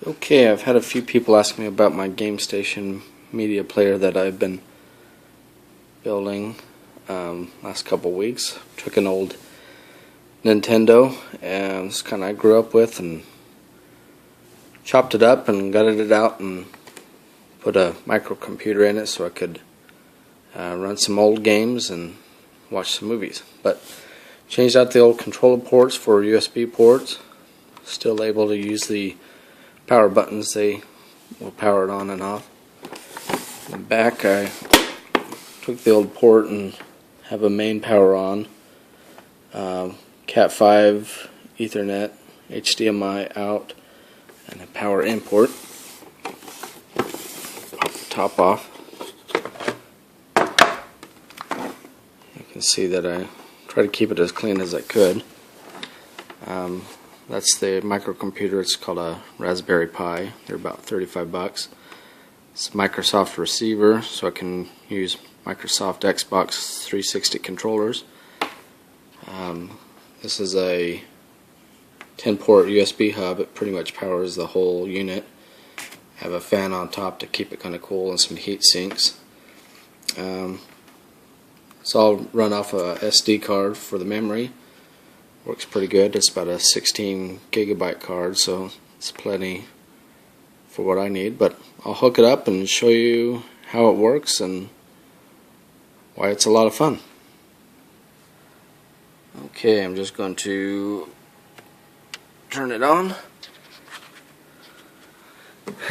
Okay, I've had a few people ask me about my GameStation media player that I've been building last couple weeks. Took an old Nintendo and it's kind of I grew up with and chopped it up and gutted it out and put a microcomputer in it so I could run some old games and watch some movies. But changed out the old controller ports for USB ports. Still able to use the power buttons, they will power it on and off. In the back I took the old port and have a main power on, Cat 5, Ethernet, HDMI out, and a power import. Pop the top off. You can see that I try to keep it as clean as I could. That's the microcomputer. It's called a Raspberry Pi. They're about $35. It's a Microsoft receiver, so I can use Microsoft Xbox 360 controllers. This is a 10-port USB hub. It pretty much powers the whole unit. I have a fan on top to keep it kind of cool and some heat sinks. It's all run off a SD card for the memory. Works pretty good. It's about a 16 gigabyte card, so it's plenty for what I need. But I'll hook it up and show you how it works and why it's a lot of fun. Okay, I'm just going to turn it on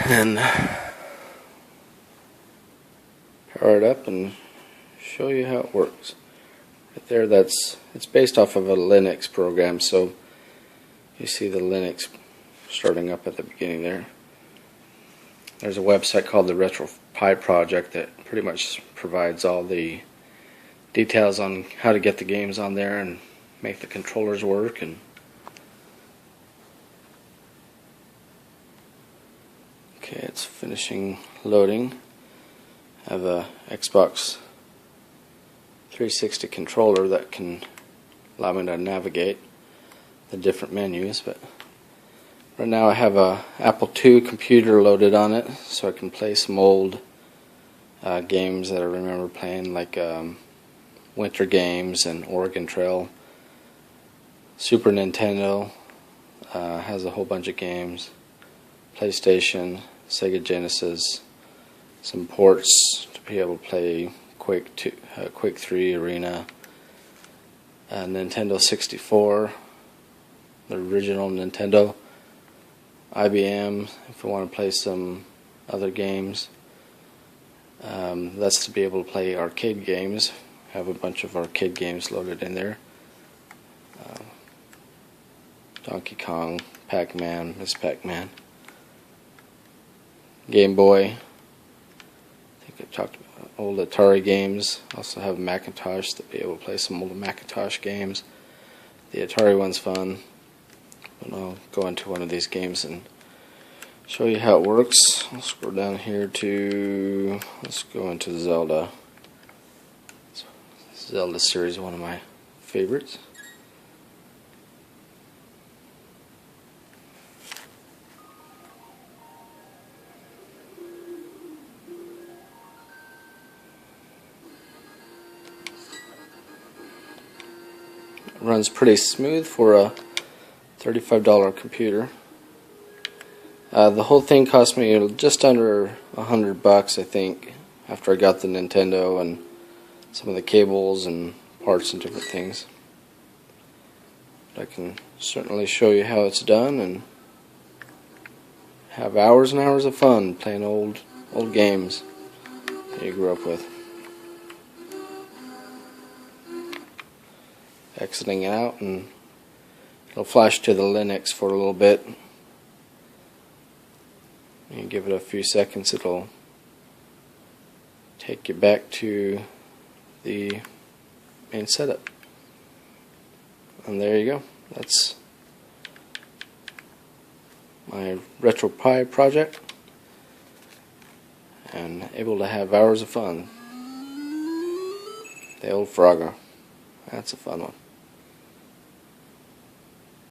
and power it up and show you how it works. Right there, it's based off of a Linux program, so you see the Linux starting up at the beginning there. There's a website called the RetroPie Project that pretty much provides all the details on how to get the games on there and make the controllers work. And okay, it's finishing loading. I have a Xbox 360 controller that can allow me to navigate the different menus, but right now I have a Apple II computer loaded on it so I can play some old games that I remember playing, like Winter Games and Oregon Trail. Super Nintendo has a whole bunch of games. PlayStation, Sega Genesis, some ports to be able to play Quake 3 Arena, Nintendo 64, the original Nintendo, IBM if I want to play some other games. That's to be able to play arcade games. I have a bunch of arcade games loaded in there. Donkey Kong, Pac-Man, Miss Pac-Man, Game Boy. I think I talked about old Atari games. Also have a Macintosh to be able to play some old Macintosh games. The Atari one's fun. And I'll go into one of these games and show you how it works. I'll scroll down here to, let's go into Zelda. Zelda series, one of my favorites. Runs pretty smooth for a $35 computer. The whole thing cost me just under $100, I think, after I got the Nintendo and some of the cables and parts and different things. But I can certainly show you how it's done and have hours and hours of fun playing old games that you grew up with. Exiting out, and it'll flash to the Linux for a little bit. You give it a few seconds, it'll take you back to the main setup. And there you go. That's my RetroPie project, and able to have hours of fun. The old Frogger. That's a fun one.